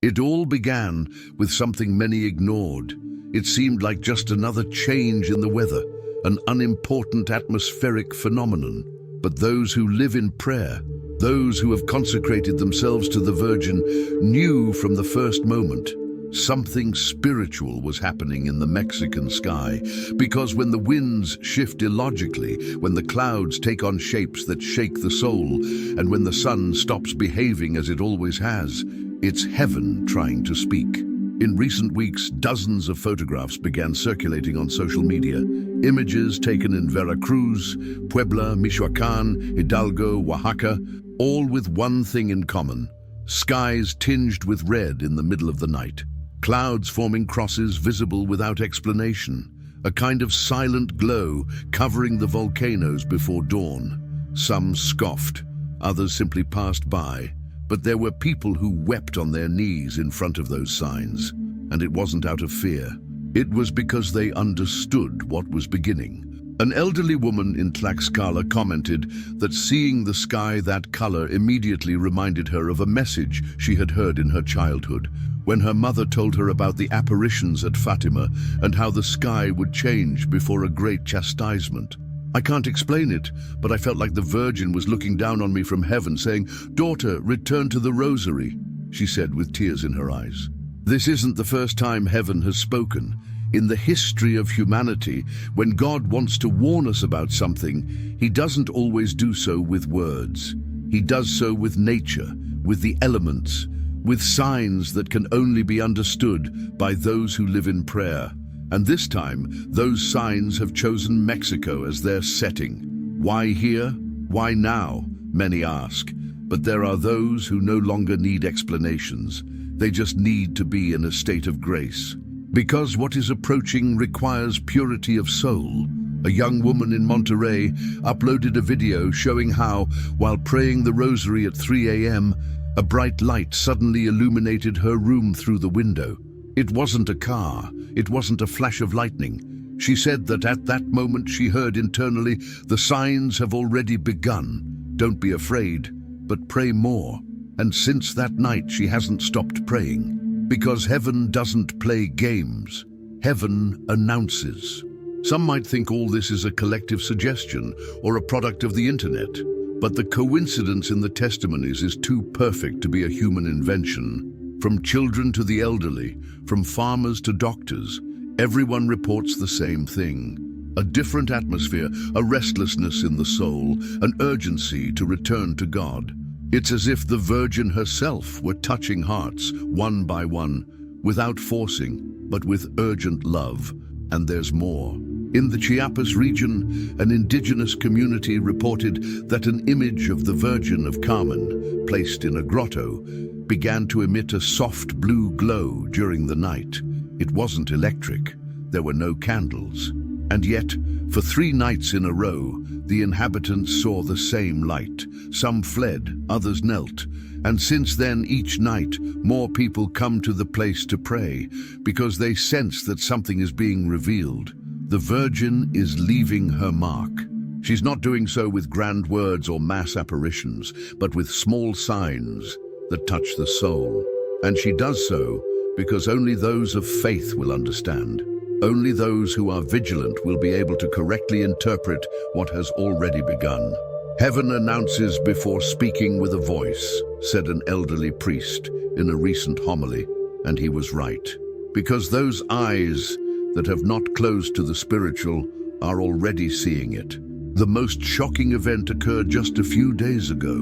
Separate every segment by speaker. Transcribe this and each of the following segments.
Speaker 1: It all began with something many ignored. It seemed like just another change in the weather, an unimportant atmospheric phenomenon. But those who live in prayer, those who have consecrated themselves to the Virgin, knew from the first moment something spiritual was happening in the Mexican sky. Because when the winds shift illogically, when the clouds take on shapes that shake the soul, and when the sun stops behaving as it always has, it's heaven trying to speak. In recent weeks, dozens of photographs began circulating on social media. Images taken in Veracruz, Puebla, Michoacán, Hidalgo, Oaxaca, all with one thing in common: skies tinged with red in the middle of the night. Clouds forming crosses visible without explanation. A kind of silent glow covering the volcanoes before dawn. Some scoffed, others simply passed by. But there were people who wept on their knees in front of those signs. And it wasn't out of fear. It was because they understood what was beginning. An elderly woman in Tlaxcala commented that seeing the sky that color immediately reminded her of a message she had heard in her childhood, when her mother told her about the apparitions at Fatima and how the sky would change before a great chastisement. I can't explain it, but I felt like the Virgin was looking down on me from heaven saying, "Daughter, return to the rosary," she said with tears in her eyes. This isn't the first time heaven has spoken. In the history of humanity, when God wants to warn us about something, he doesn't always do so with words. He does so with nature, with the elements, with signs that can only be understood by those who live in prayer. And this time, those signs have chosen Mexico as their setting. Why here? Why now? Many ask. But there are those who no longer need explanations. They just need to be in a state of grace. Because what is approaching requires purity of soul. A young woman in Monterrey uploaded a video showing how, while praying the rosary at 3 a.m., a bright light suddenly illuminated her room through the window. It wasn't a car, it wasn't a flash of lightning. She said that at that moment she heard internally, "The signs have already begun. Don't be afraid, but pray more." And since that night she hasn't stopped praying. Because heaven doesn't play games. Heaven announces. Some might think all this is a collective suggestion or a product of the internet. But the coincidence in the testimonies is too perfect to be a human invention. From children to the elderly, from farmers to doctors, everyone reports the same thing. A different atmosphere, a restlessness in the soul, an urgency to return to God. It's as if the Virgin herself were touching hearts, one by one, without forcing, but with urgent love. And there's more. In the Chiapas region, an indigenous community reported that an image of the Virgin of Carmen, placed in a grotto, began to emit a soft blue glow during the night. It wasn't electric. There were no candles. And yet, for 3 nights in a row, the inhabitants saw the same light. Some fled, others knelt. And since then, each night, more people come to the place to pray, because they sense that something is being revealed. The Virgin is leaving her mark. She's not doing so with grand words or mass apparitions, but with small signs that touch the soul. And she does so because only those of faith will understand. Only those who are vigilant will be able to correctly interpret what has already begun. "Heaven announces before speaking with a voice," said an elderly priest in a recent homily, and he was right. Because those eyes that have not closed to the spiritual are already seeing it. The most shocking event occurred just a few days ago,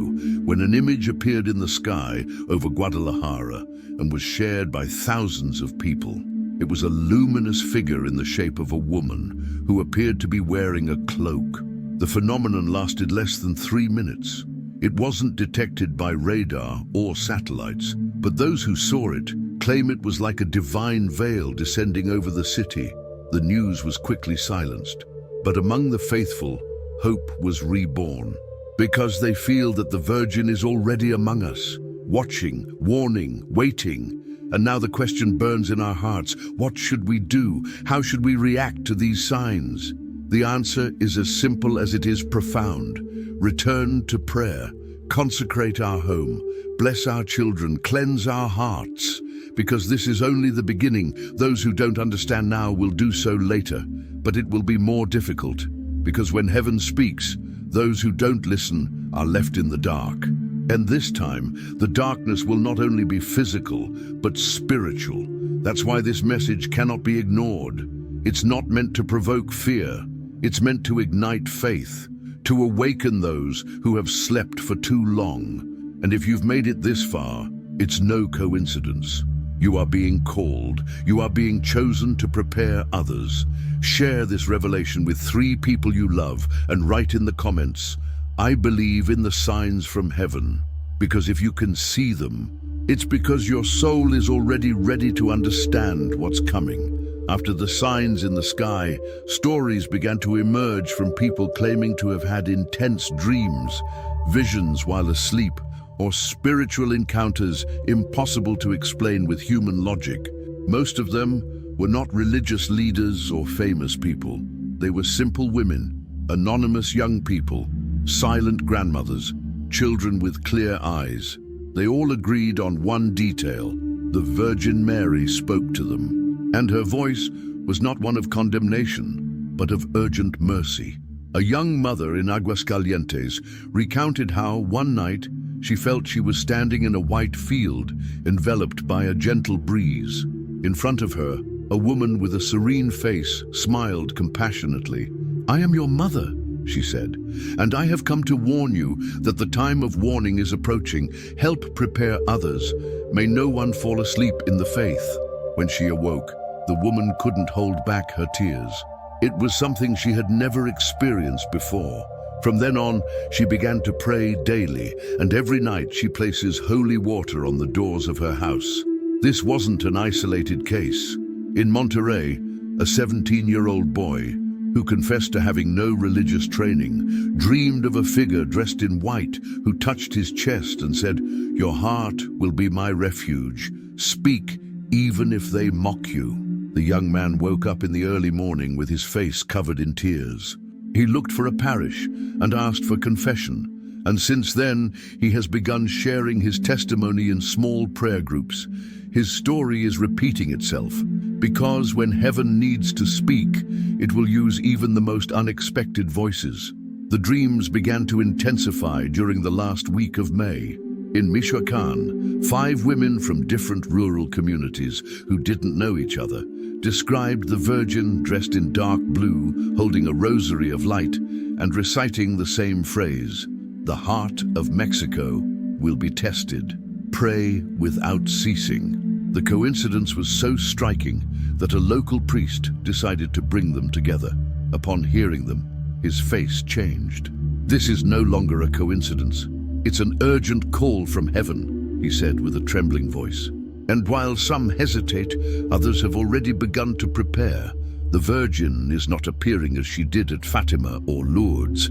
Speaker 1: when an image appeared in the sky over Guadalajara and was shared by thousands of people. It was a luminous figure in the shape of a woman who appeared to be wearing a cloak. The phenomenon lasted less than 3 minutes. It wasn't detected by radar or satellites, but those who saw it claim it was like a divine veil descending over the city. The news was quickly silenced. But among the faithful, hope was reborn, because they feel that the Virgin is already among us, watching, warning, waiting. And now the question burns in our hearts: what should we do? How should we react to these signs? The answer is as simple as it is profound. Return to prayer, consecrate our home, bless our children, cleanse our hearts, because this is only the beginning. Those who don't understand now will do so later, but it will be more difficult, because when heaven speaks, those who don't listen are left in the dark. And this time, the darkness will not only be physical, but spiritual. That's why this message cannot be ignored. It's not meant to provoke fear. It's meant to ignite faith, to awaken those who have slept for too long. And if you've made it this far, it's no coincidence. You are being called. You are being chosen to prepare others. Share this revelation with 3 people you love and write in the comments, "I believe in the signs from heaven," because if you can see them, it's because your soul is already ready to understand what's coming. After the signs in the sky, stories began to emerge from people claiming to have had intense dreams, visions while asleep, or spiritual encounters impossible to explain with human logic. Most of them were not religious leaders or famous people. They were simple women, anonymous young people, silent grandmothers, children with clear eyes. They all agreed on one detail: the Virgin Mary spoke to them. And her voice was not one of condemnation, but of urgent mercy. A young mother in Aguascalientes recounted how, one night, she felt she was standing in a white field, enveloped by a gentle breeze. In front of her, a woman with a serene face smiled compassionately. "I am your mother," she said, "and I have come to warn you that the time of warning is approaching. Help prepare others. May no one fall asleep in the faith." When she awoke, the woman couldn't hold back her tears. It was something she had never experienced before. From then on, she began to pray daily, and every night she places holy water on the doors of her house. This wasn't an isolated case. In Monterrey, a 17-year-old boy, who confessed to having no religious training, dreamed of a figure dressed in white who touched his chest and said, "Your heart will be my refuge. Speak, even if they mock you." The young man woke up in the early morning with his face covered in tears. He looked for a parish and asked for confession, and since then he has begun sharing his testimony in small prayer groups. His story is repeating itself, because when heaven needs to speak, it will use even the most unexpected voices. The dreams began to intensify during the last week of May. In Michoacán, 5 women from different rural communities who didn't know each other described the Virgin dressed in dark blue, holding a rosary of light and reciting the same phrase, "The heart of Mexico will be tested. Pray without ceasing." The coincidence was so striking that a local priest decided to bring them together. Upon hearing them, his face changed. "This is no longer a coincidence. It's an urgent call from heaven," he said with a trembling voice. "And while some hesitate, others have already begun to prepare. The Virgin is not appearing as she did at Fatima or Lourdes,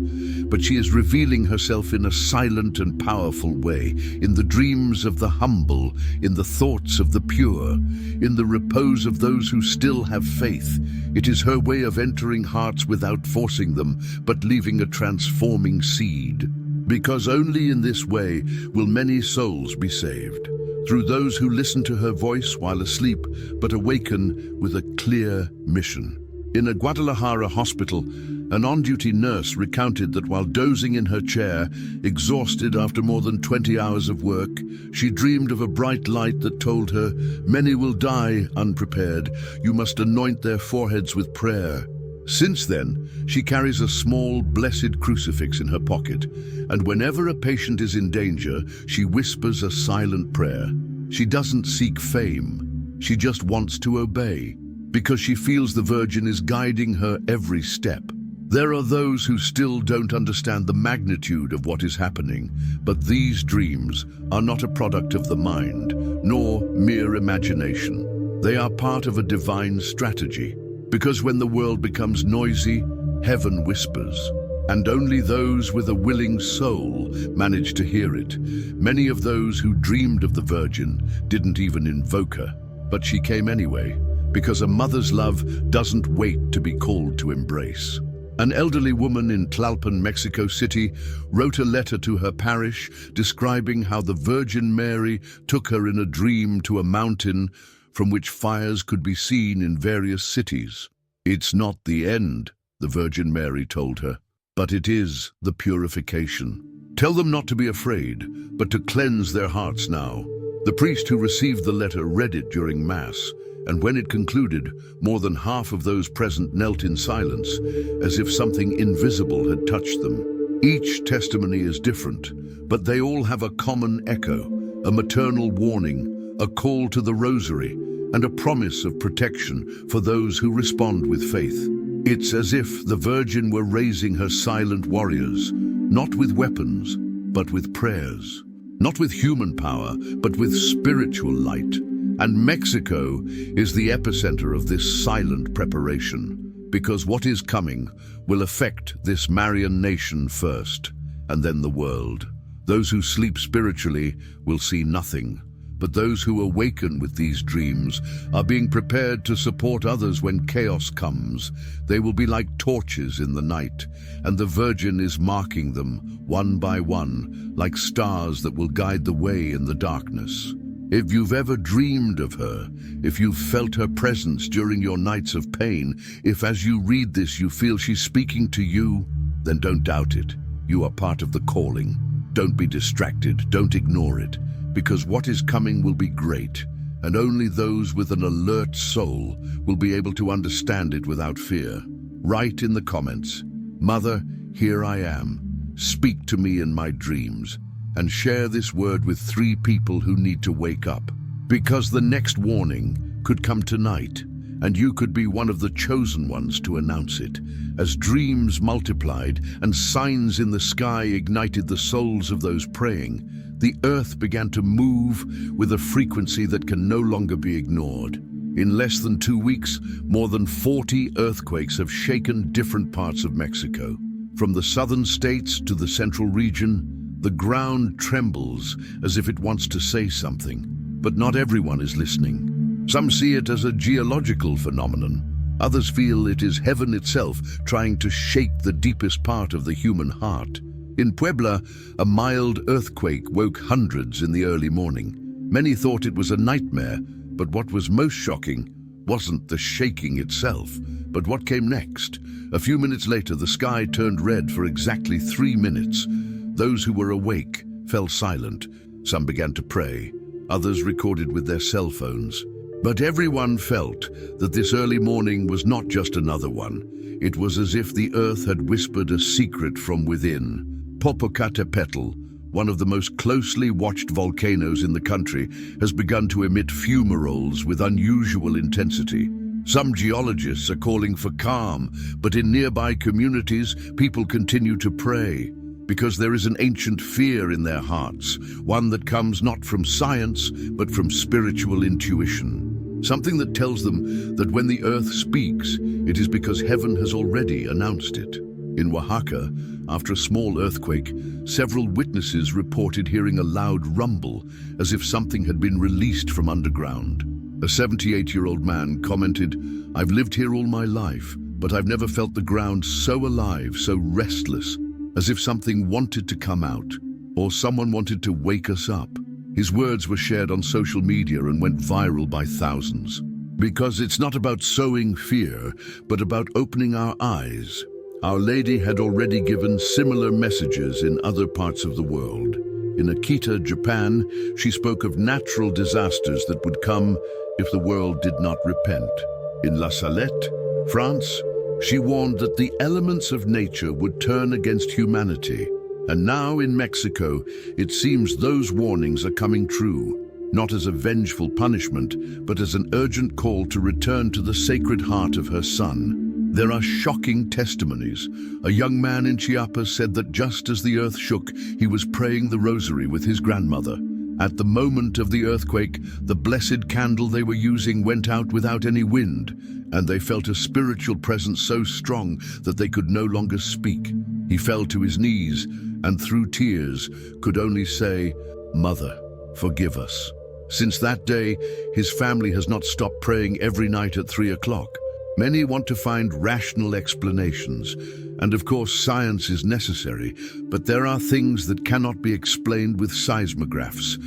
Speaker 1: but she is revealing herself in a silent and powerful way, in the dreams of the humble, in the thoughts of the pure, in the repose of those who still have faith. It is her way of entering hearts without forcing them, but leaving a transforming seed. Because only in this way will many souls be saved, through those who listen to her voice while asleep, but awaken with a clear mission." In a Guadalajara hospital, an on-duty nurse recounted that while dozing in her chair, exhausted after more than 20 hours of work, she dreamed of a bright light that told her, "Many will die unprepared. You must anoint their foreheads with prayer." Since then, she carries a small, blessed crucifix in her pocket, and whenever a patient is in danger, she whispers a silent prayer. She doesn't seek fame. She just wants to obey, because she feels the Virgin is guiding her every step. There are those who still don't understand the magnitude of what is happening, but these dreams are not a product of the mind, nor mere imagination. They are part of a divine strategy. Because when the world becomes noisy, heaven whispers, and only those with a willing soul manage to hear it. Many of those who dreamed of the Virgin didn't even invoke her, but she came anyway, because a mother's love doesn't wait to be called to embrace. An elderly woman in Tlalpan, Mexico City, wrote a letter to her parish describing how the Virgin Mary took her in a dream to a mountain from which fires could be seen in various cities. "It's not the end," the Virgin Mary told her, "but it is the purification. Tell them not to be afraid, but to cleanse their hearts now." The priest who received the letter read it during Mass, and when it concluded, more than half of those present knelt in silence, as if something invisible had touched them. Each testimony is different, but they all have a common echo, a maternal warning, a call to the rosary, and a promise of protection for those who respond with faith. It's as if the Virgin were raising her silent warriors, not with weapons, but with prayers. Not with human power, but with spiritual light. And Mexico is the epicenter of this silent preparation, because what is coming will affect this Marian nation first, and then the world. Those who sleep spiritually will see nothing, but those who awaken with these dreams are being prepared to support others when chaos comes. They will be like torches in the night, and the Virgin is marking them one by one, like stars that will guide the way in the darkness. If you've ever dreamed of her, if you've felt her presence during your nights of pain, if as you read this you feel she's speaking to you, then don't doubt it. You are part of the calling. Don't be distracted, don't ignore it, because what is coming will be great, and only those with an alert soul will be able to understand it without fear. Write in the comments, "Mother, here I am. Speak to me in my dreams." And share this word with 3 people who need to wake up. Because the next warning could come tonight, and you could be one of the chosen ones to announce it. As dreams multiplied and signs in the sky ignited the souls of those praying, the earth began to move with a frequency that can no longer be ignored. In less than 2 weeks, more than 40 earthquakes have shaken different parts of Mexico. From the southern states to the central region, the ground trembles as if it wants to say something, but not everyone is listening. Some see it as a geological phenomenon. Others feel it is heaven itself trying to shake the deepest part of the human heart. In Puebla, a mild earthquake woke hundreds in the early morning. Many thought it was a nightmare, but what was most shocking wasn't the shaking itself, but what came next. A few minutes later, the sky turned red for exactly 3 minutes. Those who were awake fell silent. Some began to pray. Others recorded with their cell phones. But everyone felt that this early morning was not just another one. It was as if the earth had whispered a secret from within. Popocatépetl, one of the most closely watched volcanoes in the country, has begun to emit fumaroles with unusual intensity. Some geologists are calling for calm, but in nearby communities, people continue to pray, because there is an ancient fear in their hearts, one that comes not from science, but from spiritual intuition. Something that tells them that when the earth speaks, it is because heaven has already announced it. In Oaxaca, after a small earthquake, several witnesses reported hearing a loud rumble, as if something had been released from underground. A 78-year-old man commented, "I've lived here all my life, but I've never felt the ground so alive, so restless, as if something wanted to come out, or someone wanted to wake us up." His words were shared on social media and went viral by thousands. Because it's not about sowing fear, but about opening our eyes. Our Lady had already given similar messages in other parts of the world. In Akita, Japan, she spoke of natural disasters that would come if the world did not repent. In La Salette, France, she warned that the elements of nature would turn against humanity. And now in Mexico, it seems those warnings are coming true, not as a vengeful punishment, but as an urgent call to return to the Sacred Heart of her Son. There are shocking testimonies. A young man in Chiapas said that just as the earth shook, he was praying the rosary with his grandmother. At the moment of the earthquake, the blessed candle they were using went out without any wind, and they felt a spiritual presence so strong that they could no longer speak. He fell to his knees, and through tears could only say, "Mother, forgive us." Since that day, his family has not stopped praying every night at 3 o'clock. Many want to find rational explanations, and of course science is necessary, but there are things that cannot be explained with seismographs.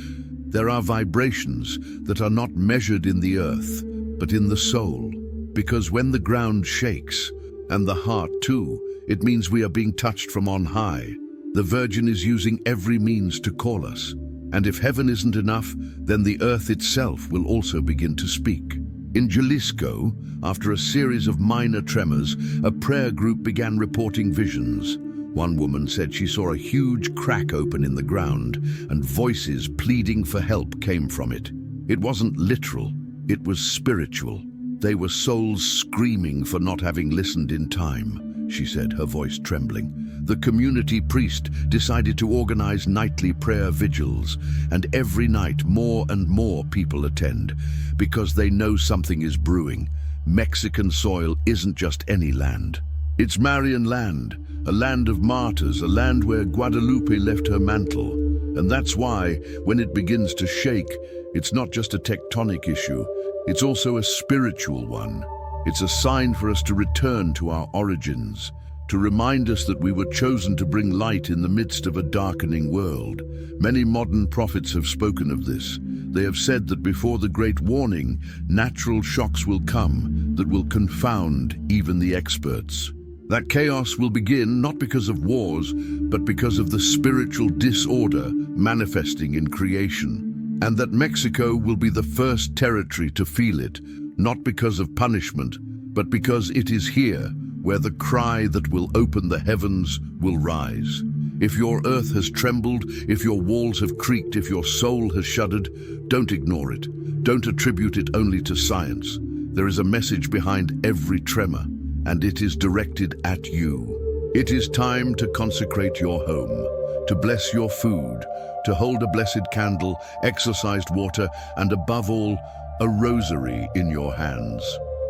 Speaker 1: There are vibrations that are not measured in the earth, but in the soul. Because when the ground shakes, and the heart too, it means we are being touched from on high. The Virgin is using every means to call us. And if heaven isn't enough, then the earth itself will also begin to speak. In Jalisco, after a series of minor tremors, a prayer group began reporting visions. One woman said she saw a huge crack open in the ground, and voices pleading for help came from it. It wasn't literal, it was spiritual. They were souls screaming for not having listened in time, she said, her voice trembling. The community priest decided to organize nightly prayer vigils, and every night more and more people attend, because they know something is brewing. Mexican soil isn't just any land. It's Marian land, a land of martyrs, a land where Guadalupe left her mantle. And that's why, when it begins to shake, it's not just a tectonic issue, it's also a spiritual one. It's a sign for us to return to our origins, to remind us that we were chosen to bring light in the midst of a darkening world. Many modern prophets have spoken of this. They have said that before the great warning, natural shocks will come that will confound even the experts. That chaos will begin not because of wars, but because of the spiritual disorder manifesting in creation. And that Mexico will be the first territory to feel it, not because of punishment, but because it is here where the cry that will open the heavens will rise. If your earth has trembled, if your walls have creaked, if your soul has shuddered, don't ignore it. Don't attribute it only to science. There is a message behind every tremor, and it is directed at you. It is time to consecrate your home, to bless your food, to hold a blessed candle, exorcised water, and above all, a rosary in your hands.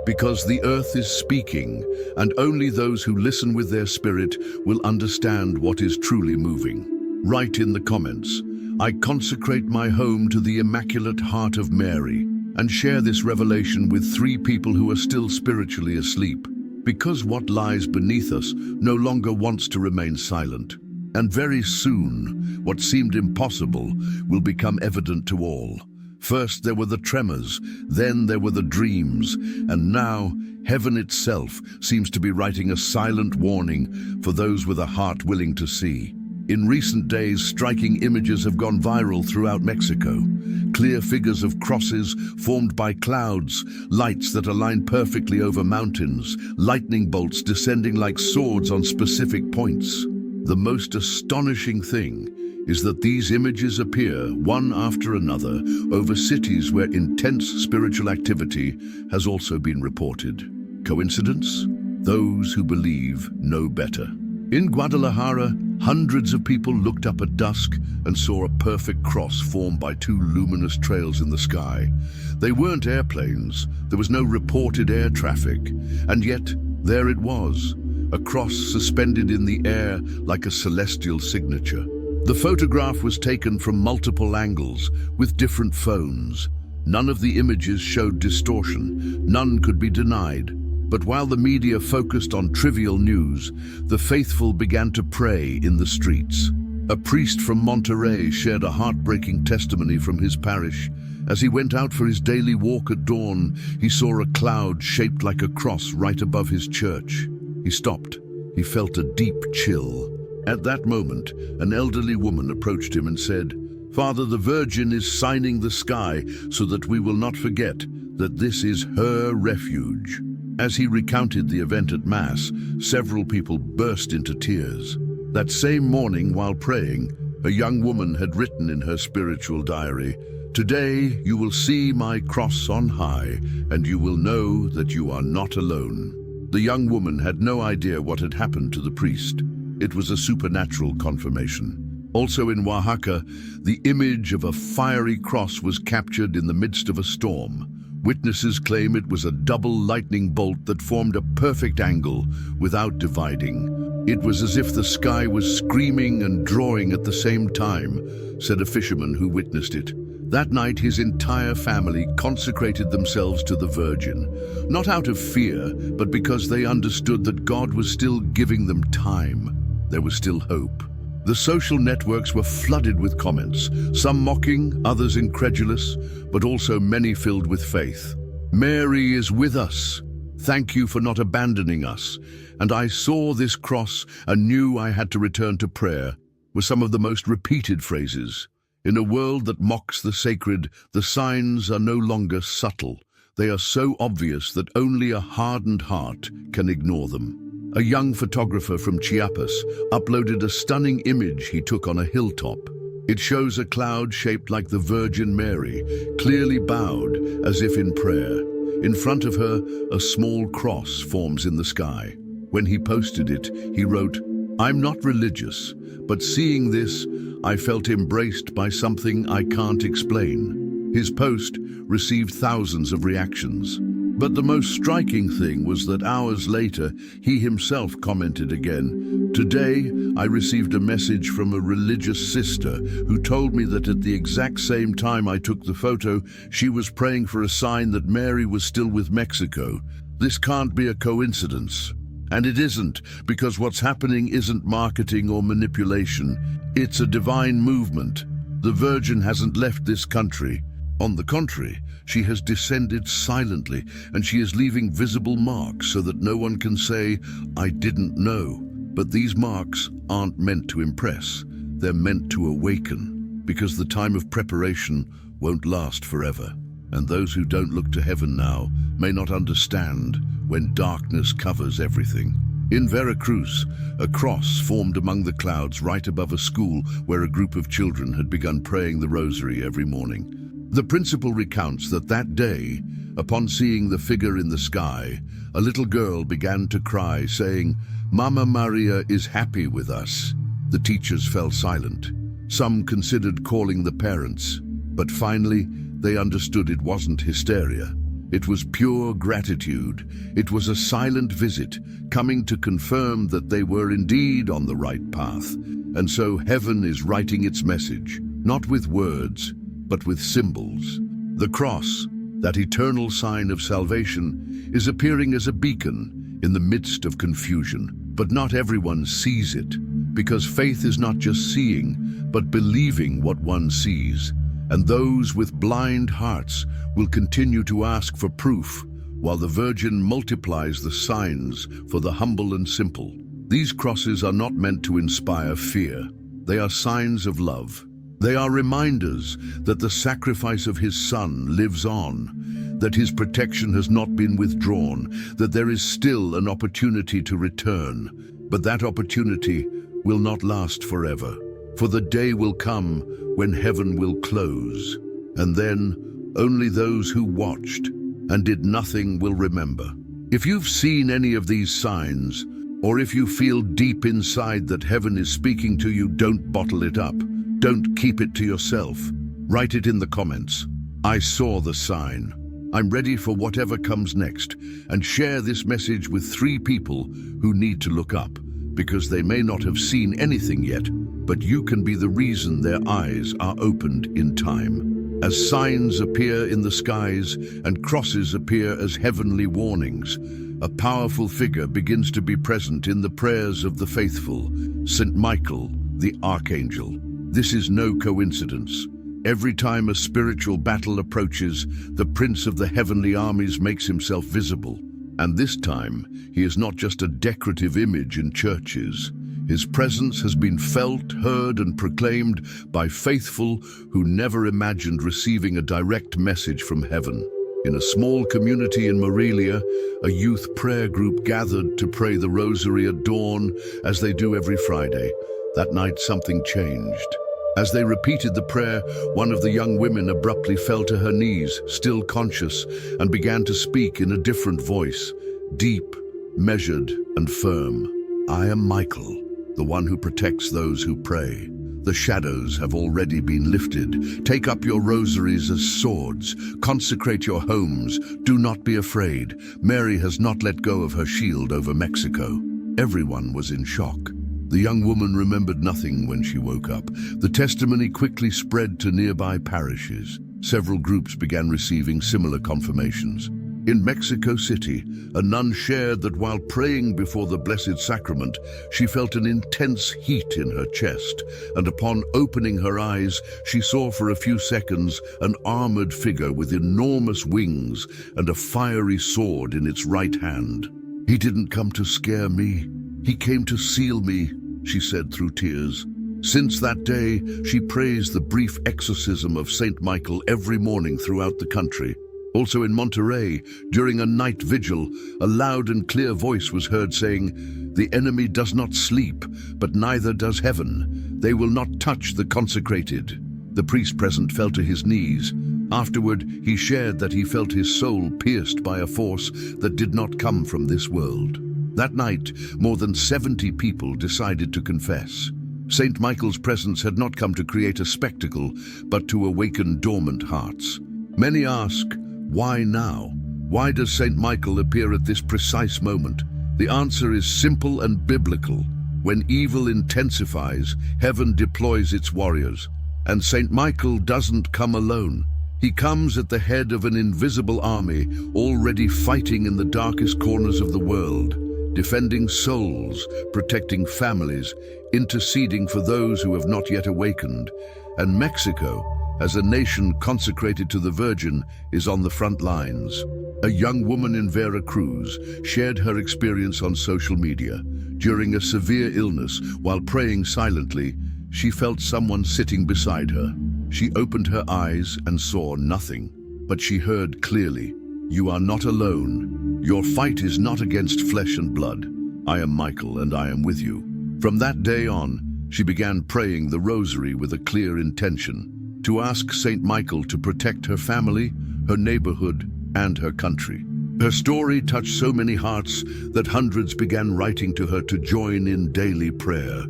Speaker 1: Because the earth is speaking, and only those who listen with their spirit will understand what is truly moving. Write in the comments, "I consecrate my home to the Immaculate Heart of Mary," and share this revelation with 3 people who are still spiritually asleep. Because what lies beneath us no longer wants to remain silent. And very soon, what seemed impossible will become evident to all. First there were the tremors, then there were the dreams, and now heaven itself seems to be writing a silent warning for those with a heart willing to see. In recent days, striking images have gone viral throughout Mexico. Clear figures of crosses formed by clouds, lights that align perfectly over mountains, lightning bolts descending like swords on specific points. The most astonishing thing is that these images appear one after another over cities where intense spiritual activity has also been reported. Coincidence? Those who believe know better. In Guadalajara, hundreds of people looked up at dusk and saw a perfect cross formed by 2 luminous trails in the sky. They weren't airplanes, there was no reported air traffic, and yet there it was, a cross suspended in the air like a celestial signature. The photograph was taken from multiple angles with different phones. None of the images showed distortion, none could be denied. But while the media focused on trivial news, the faithful began to pray in the streets. A priest from Monterrey shared a heartbreaking testimony from his parish. As he went out for his daily walk at dawn, he saw a cloud shaped like a cross right above his church. He stopped. He felt a deep chill. At that moment, an elderly woman approached him and said, "Father, the Virgin is signing the sky so that we will not forget that this is her refuge." As he recounted the event at Mass, several people burst into tears. That same morning, while praying, a young woman had written in her spiritual diary, "Today you will see my cross on high, and you will know that you are not alone." The young woman had no idea what had happened to the priest. It was a supernatural confirmation. Also in Oaxaca, the image of a fiery cross was captured in the midst of a storm. Witnesses claim it was a double lightning bolt that formed a perfect angle without dividing. It was as if the sky was screaming and drawing at the same time, said a fisherman who witnessed it. That night, his entire family consecrated themselves to the Virgin, not out of fear, but because they understood that God was still giving them time. There was still hope. The social networks were flooded with comments, some mocking, others incredulous, but also many filled with faith. "Mary is with us. Thank you for not abandoning us. And I saw this cross and knew I had to return to prayer," were some of the most repeated phrases. In a world that mocks the sacred, the signs are no longer subtle. They are so obvious that only a hardened heart can ignore them. A young photographer from Chiapas uploaded a stunning image he took on a hilltop. It shows a cloud shaped like the Virgin Mary, clearly bowed as if in prayer. In front of her, a small cross forms in the sky. When he posted it, he wrote, "I'm not religious, but seeing this, I felt embraced by something I can't explain." His post received thousands of reactions. But the most striking thing was that hours later, he himself commented again, "Today, I received a message from a religious sister who told me that at the exact same time I took the photo, she was praying for a sign that Mary was still with Mexico. This can't be a coincidence." And it isn't, because what's happening isn't marketing or manipulation. It's a divine movement. The Virgin hasn't left this country. On the contrary, she has descended silently, and she is leaving visible marks so that no one can say, "I didn't know." But these marks aren't meant to impress. They're meant to awaken, because the time of preparation won't last forever. And those who don't look to heaven now may not understand when darkness covers everything. In Veracruz, a cross formed among the clouds right above a school where a group of children had begun praying the rosary every morning. The principal recounts that that day, upon seeing the figure in the sky, a little girl began to cry, saying, "Mama Maria is happy with us." The teachers fell silent. Some considered calling the parents, but finally they understood it wasn't hysteria. It was pure gratitude. It was a silent visit, coming to confirm that they were indeed on the right path. And so heaven is writing its message, not with words, but with symbols. The cross, that eternal sign of salvation, is appearing as a beacon in the midst of confusion. But not everyone sees it, because faith is not just seeing, but believing what one sees. And those with blind hearts will continue to ask for proof, while the Virgin multiplies the signs for the humble and simple. These crosses are not meant to inspire fear. They are signs of love. They are reminders that the sacrifice of his Son lives on, that his protection has not been withdrawn, that there is still an opportunity to return. But that opportunity will not last forever. For the day will come when heaven will close, and then only those who watched and did nothing will remember. If you've seen any of these signs, or if you feel deep inside that heaven is speaking to you, don't bottle it up. Don't keep it to yourself. Write it in the comments. "I saw the sign. I'm ready for whatever comes next," and share this message with 3 people who need to look up, because they may not have seen anything yet, but you can be the reason their eyes are opened in time. As signs appear in the skies and crosses appear as heavenly warnings, a powerful figure begins to be present in the prayers of the faithful, St. Michael, the Archangel. This is no coincidence. Every time a spiritual battle approaches, the Prince of the Heavenly Armies makes himself visible. And this time, he is not just a decorative image in churches. His presence has been felt, heard, and proclaimed by faithful who never imagined receiving a direct message from heaven. In a small community in Morelia, a youth prayer group gathered to pray the rosary at dawn, as they do every Friday. That night, something changed. As they repeated the prayer, one of the young women abruptly fell to her knees, still conscious, and began to speak in a different voice, deep, measured, and firm. "I am Michael, the one who protects those who pray. The shadows have already been lifted. Take up your rosaries as swords. Consecrate your homes. Do not be afraid. Mary has not let go of her shield over Mexico." Everyone was in shock. The young woman remembered nothing when she woke up. The testimony quickly spread to nearby parishes. Several groups began receiving similar confirmations. In Mexico City, a nun shared that while praying before the Blessed Sacrament, she felt an intense heat in her chest, and upon opening her eyes, she saw for a few seconds an armored figure with enormous wings and a fiery sword in its right hand. "He didn't come to scare me. He came to seal me," she said through tears. Since that day, she prays the brief exorcism of Saint Michael every morning throughout the country. Also in Monterrey, during a night vigil, a loud and clear voice was heard saying, "The enemy does not sleep, but neither does heaven. They will not touch the consecrated." The priest present fell to his knees. Afterward, he shared that he felt his soul pierced by a force that did not come from this world. That night, more than 70 people decided to confess. Saint Michael's presence had not come to create a spectacle, but to awaken dormant hearts. Many ask, why now? Why does Saint Michael appear at this precise moment? The answer is simple and biblical. When evil intensifies, heaven deploys its warriors. And Saint Michael doesn't come alone. He comes at the head of an invisible army, already fighting in the darkest corners of the world, defending souls, protecting families, interceding for those who have not yet awakened. And Mexico, as a nation consecrated to the Virgin, is on the front lines. A young woman in Veracruz shared her experience on social media. During a severe illness, while praying silently, she felt someone sitting beside her. She opened her eyes and saw nothing, but she heard clearly, "You are not alone. Your fight is not against flesh and blood. I am Michael and I am with you." From that day on, she began praying the rosary with a clear intention, to ask Saint Michael to protect her family, her neighborhood, and her country. Her story touched so many hearts that hundreds began writing to her to join in daily prayer.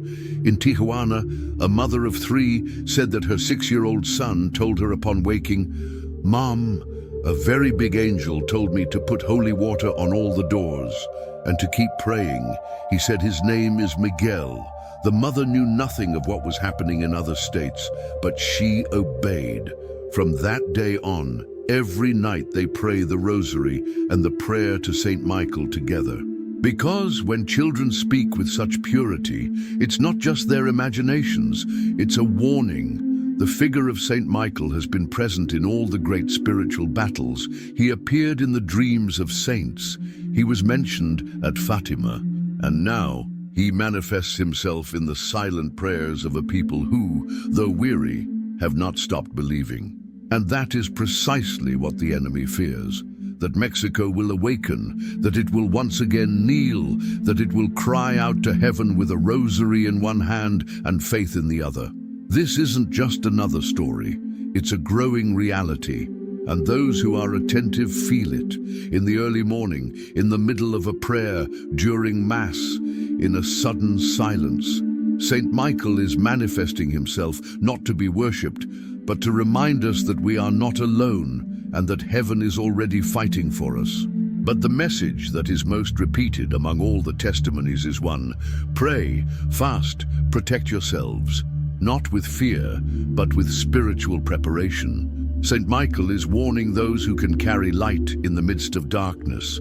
Speaker 1: In Tijuana, a mother of 3 said that her 6-year-old son told her upon waking, "Mom, a very big angel told me to put holy water on all the doors and to keep praying. He said his name is Miguel." The mother knew nothing of what was happening in other states, but she obeyed. From that day on, every night they pray the rosary and the prayer to Saint Michael together. Because when children speak with such purity, it's not just their imaginations, it's a warning. The figure of Saint Michael has been present in all the great spiritual battles. He appeared in the dreams of saints. He was mentioned at Fatima, and now he manifests himself in the silent prayers of a people who, though weary, have not stopped believing. And that is precisely what the enemy fears, that Mexico will awaken, that it will once again kneel, that it will cry out to heaven with a rosary in one hand and faith in the other. This isn't just another story, it's a growing reality. And those who are attentive feel it, in the early morning, in the middle of a prayer, during Mass, in a sudden silence. Saint Michael is manifesting himself not to be worshipped, but to remind us that we are not alone and that heaven is already fighting for us. But the message that is most repeated among all the testimonies is one: pray, fast, protect yourselves, not with fear, but with spiritual preparation. Saint Michael is warning those who can carry light in the midst of darkness.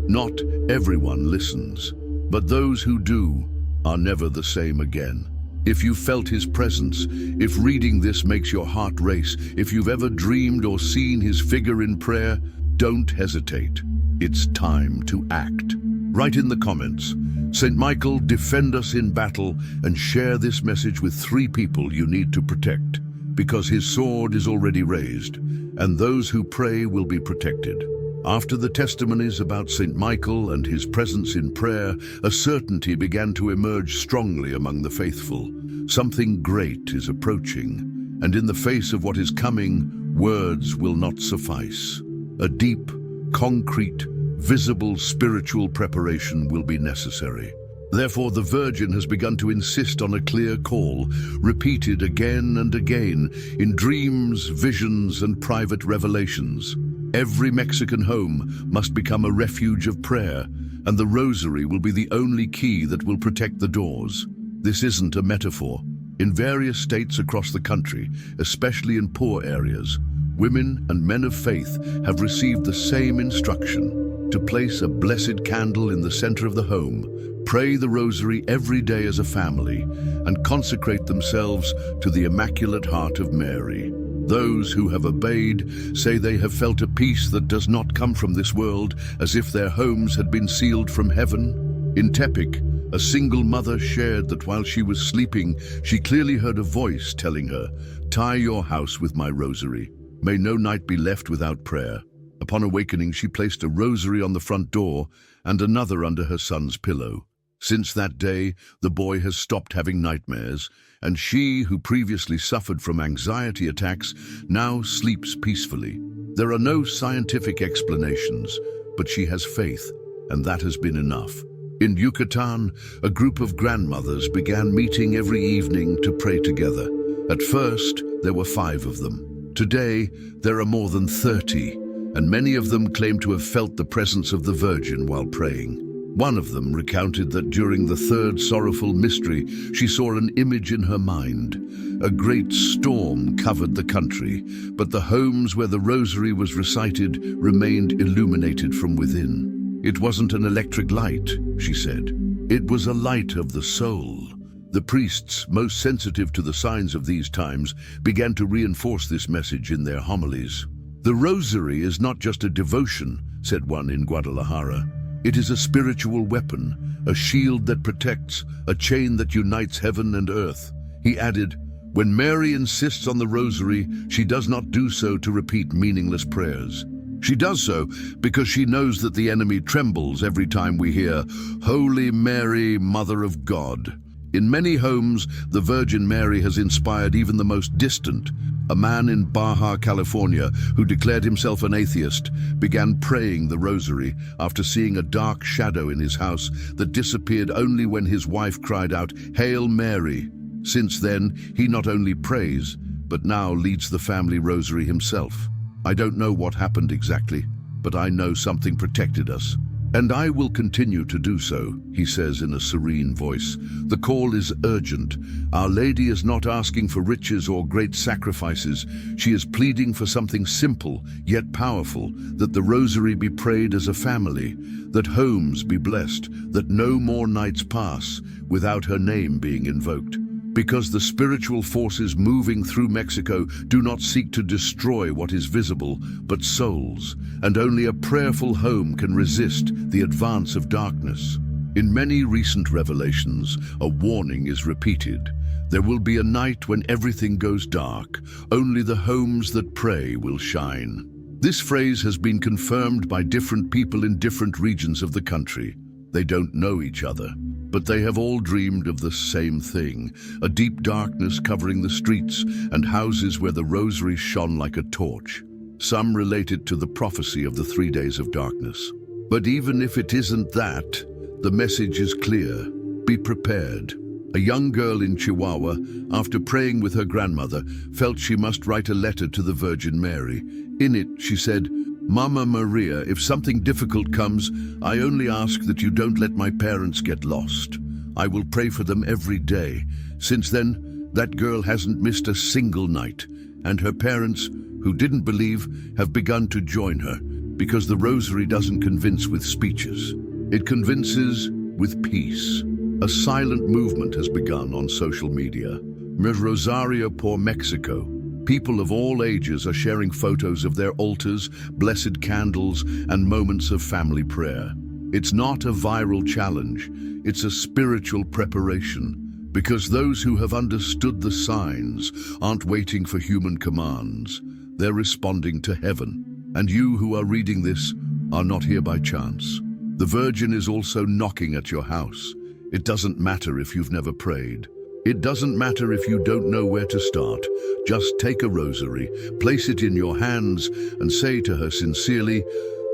Speaker 1: Not everyone listens, but those who do are never the same again. If you felt his presence, if reading this makes your heart race, if you've ever dreamed or seen his figure in prayer, don't hesitate. It's time to act. Write in the comments, "Saint Michael, defend us in battle," and share this message with 3 people you need to protect. Because his sword is already raised, and those who pray will be protected. After the testimonies about Saint Michael and his presence in prayer, a certainty began to emerge strongly among the faithful. Something great is approaching, and in the face of what is coming, words will not suffice. A deep, concrete, visible spiritual preparation will be necessary. Therefore, the Virgin has begun to insist on a clear call, repeated again and again in dreams, visions, and private revelations. Every Mexican home must become a refuge of prayer, and the rosary will be the only key that will protect the doors. This isn't a metaphor. In various states across the country, especially in poor areas, women and men of faith have received the same instruction: to place a blessed candle in the center of the home, pray the rosary every day as a family, and consecrate themselves to the Immaculate Heart of Mary. Those who have obeyed say they have felt a peace that does not come from this world, as if their homes had been sealed from heaven. In Tepic, a single mother shared that while she was sleeping, she clearly heard a voice telling her, "Tie your house with my rosary. May no night be left without prayer." Upon awakening, she placed a rosary on the front door and another under her son's pillow. Since that day, the boy has stopped having nightmares, and she, who previously suffered from anxiety attacks, now sleeps peacefully. There are no scientific explanations, but she has faith, and that has been enough. In Yucatan, a group of grandmothers began meeting every evening to pray together. At first, there were 5 of them. Today, there are more than 30, and many of them claim to have felt the presence of the Virgin while praying. One of them recounted that during the 3rd sorrowful mystery, she saw an image in her mind. A great storm covered the country, but the homes where the rosary was recited remained illuminated from within. It wasn't an electric light, she said. It was a light of the soul. The priests, most sensitive to the signs of these times, began to reinforce this message in their homilies. "The rosary is not just a devotion," said one in Guadalajara. "It is a spiritual weapon, a shield that protects, a chain that unites heaven and earth." He added, "When Mary insists on the rosary, she does not do so to repeat meaningless prayers. She does so because she knows that the enemy trembles every time we hear, 'Holy Mary, Mother of God.'" In many homes, the Virgin Mary has inspired even the most distant. A man in Baja California, who declared himself an atheist, began praying the rosary after seeing a dark shadow in his house that disappeared only when his wife cried out, "Hail Mary." Since then, he not only prays, but now leads the family rosary himself. "I don't know what happened exactly, but I know something protected us. And I will continue to do so," he says in a serene voice. "The call is urgent. Our Lady is not asking for riches or great sacrifices. She is pleading for something simple yet powerful, that the rosary be prayed as a family, that homes be blessed, that no more nights pass without her name being invoked. Because the spiritual forces moving through Mexico do not seek to destroy what is visible, but souls, and only a prayerful home can resist the advance of darkness. In many recent revelations, a warning is repeated. There will be a night when everything goes dark. Only the homes that pray will shine. This phrase has been confirmed by different people in different regions of the country. They don't know each other, but they have all dreamed of the same thing, a deep darkness covering the streets and houses where the rosary shone like a torch. Some relate it to the prophecy of the 3 days of darkness. But even if it isn't that, the message is clear. Be prepared. A young girl in Chihuahua, after praying with her grandmother, felt she must write a letter to the Virgin Mary. In it, she said, "Mama Maria, if something difficult comes, I only ask that you don't let my parents get lost. I will pray for them every day." Since then, that girl hasn't missed a single night, and her parents, who didn't believe, have begun to join her, because the rosary doesn't convince with speeches. It convinces with peace. A silent movement has begun on social media. Rosario por Mexico. People of all ages are sharing photos of their altars, blessed candles, and moments of family prayer. It's not a viral challenge, it's a spiritual preparation, because those who have understood the signs aren't waiting for human commands. They're responding to heaven. And you who are reading this are not here by chance. The Virgin is also knocking at your house. It doesn't matter if you've never prayed. It doesn't matter if you don't know where to start. Just take a rosary, place it in your hands, and say to her sincerely,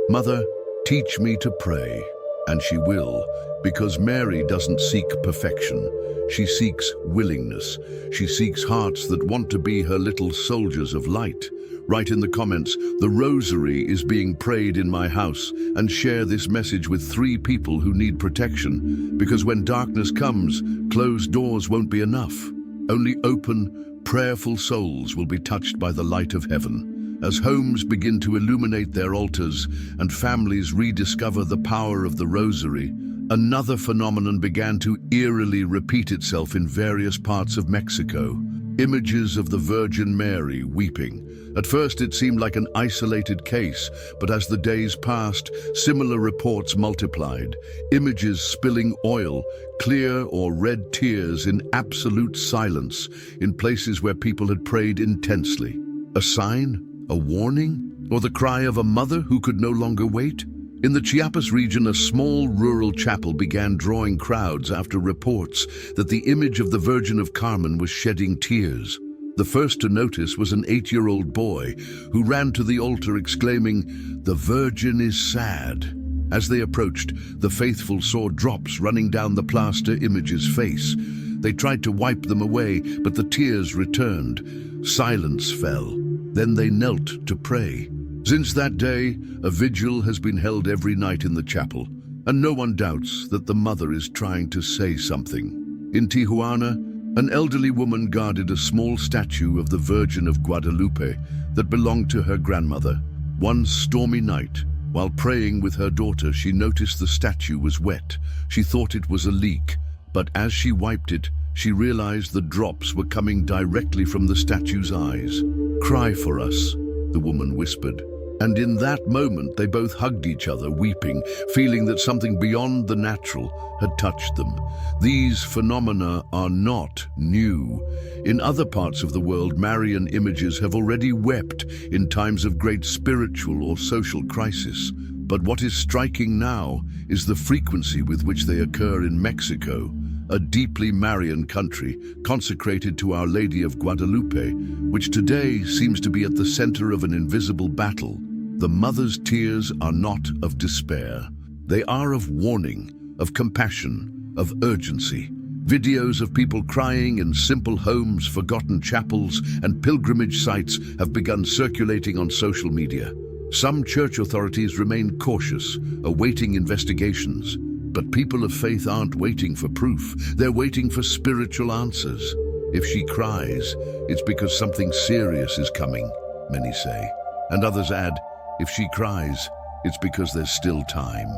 Speaker 1: "Mother, teach me to pray." And she will, because Mary doesn't seek perfection. She seeks willingness. She seeks hearts that want to be her little soldiers of light, Write in the comments, "The rosary is being prayed in my house," and share this message with 3 people who need protection, because when darkness comes, closed doors won't be enough. Only open, prayerful souls will be touched by the light of heaven. As homes begin to illuminate their altars and families rediscover the power of the rosary, another phenomenon began to eerily repeat itself in various parts of Mexico. Images of the Virgin Mary weeping. At first it seemed like an isolated case, but as the days passed, similar reports multiplied. Images spilling oil, clear or red tears in absolute silence in places where people had prayed intensely. A sign? A warning? Or the cry of a mother who could no longer wait? In the Chiapas region, a small rural chapel began drawing crowds after reports that the image of the Virgin of Carmen was shedding tears. The first to notice was an 8-year-old boy who ran to the altar exclaiming, "The Virgin is sad." As they approached, the faithful saw drops running down the plaster image's face. They tried to wipe them away, but the tears returned. Silence fell. Then they knelt to pray. Since that day, a vigil has been held every night in the chapel, and no one doubts that the mother is trying to say something. In Tijuana, an elderly woman guarded a small statue of the Virgin of Guadalupe that belonged to her grandmother. One stormy night, while praying with her daughter, she noticed the statue was wet. She thought it was a leak, but as she wiped it, she realized the drops were coming directly from the statue's eyes. "Cry for us," the woman whispered. And in that moment, they both hugged each other, weeping, feeling that something beyond the natural had touched them. These phenomena are not new. In other parts of the world, Marian images have already wept in times of great spiritual or social crisis. But what is striking now is the frequency with which they occur in Mexico, a deeply Marian country consecrated to Our Lady of Guadalupe, which today seems to be at the center of an invisible battle. The mother's tears are not of despair. They are of warning, of compassion, of urgency. Videos of people crying in simple homes, forgotten chapels, and pilgrimage sites have begun circulating on social media. Some church authorities remain cautious, awaiting investigations. But people of faith aren't waiting for proof. They're waiting for spiritual answers. If she cries, it's because something serious is coming, many say. And others add, if she cries, it's because there's still time.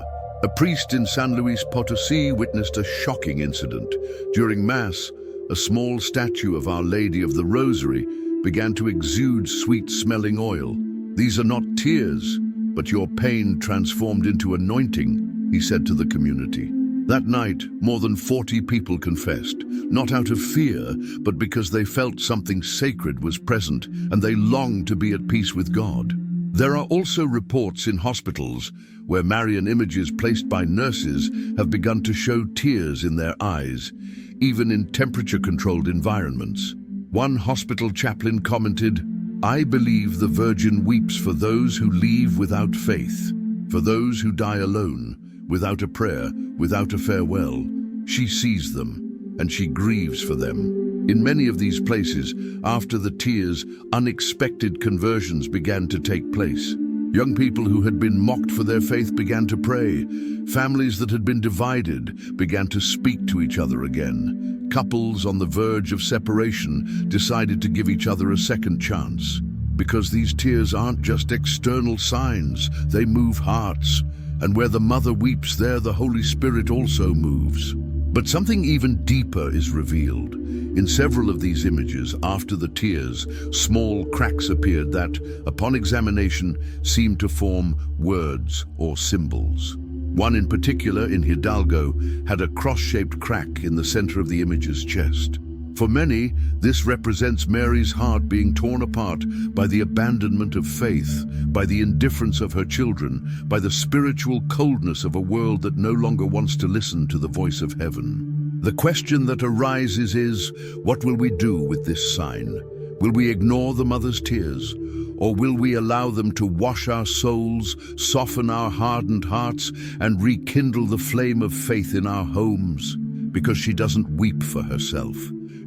Speaker 1: A priest in San Luis Potosí witnessed a shocking incident. During Mass, a small statue of Our Lady of the Rosary began to exude sweet-smelling oil. "These are not tears, but your pain transformed into anointing," he said to the community. That night, more than 40 people confessed, not out of fear, but because they felt something sacred was present and they longed to be at peace with God. There are also reports in hospitals where Marian images placed by nurses have begun to show tears in their eyes, even in temperature-controlled environments. One hospital chaplain commented, "I believe the Virgin weeps for those who leave without faith, for those who die alone, without a prayer, without a farewell. She sees them, and she grieves for them." In many of these places, after the tears, unexpected conversions began to take place. Young people who had been mocked for their faith began to pray. Families that had been divided began to speak to each other again. Couples on the verge of separation decided to give each other a second chance. Because these tears aren't just external signs, they move hearts. And where the mother weeps, there the Holy Spirit also moves. But something even deeper is revealed. In several of these images, after the tears, small cracks appeared that, upon examination, seemed to form words or symbols. One in particular, in Hidalgo, had a cross-shaped crack in the center of the image's chest. For many, this represents Mary's heart being torn apart by the abandonment of faith, by the indifference of her children, by the spiritual coldness of a world that no longer wants to listen to the voice of heaven. The question that arises is, what will we do with this sign? Will we ignore the mother's tears? Or will we allow them to wash our souls, soften our hardened hearts, and rekindle the flame of faith in our homes? Because she doesn't weep for herself.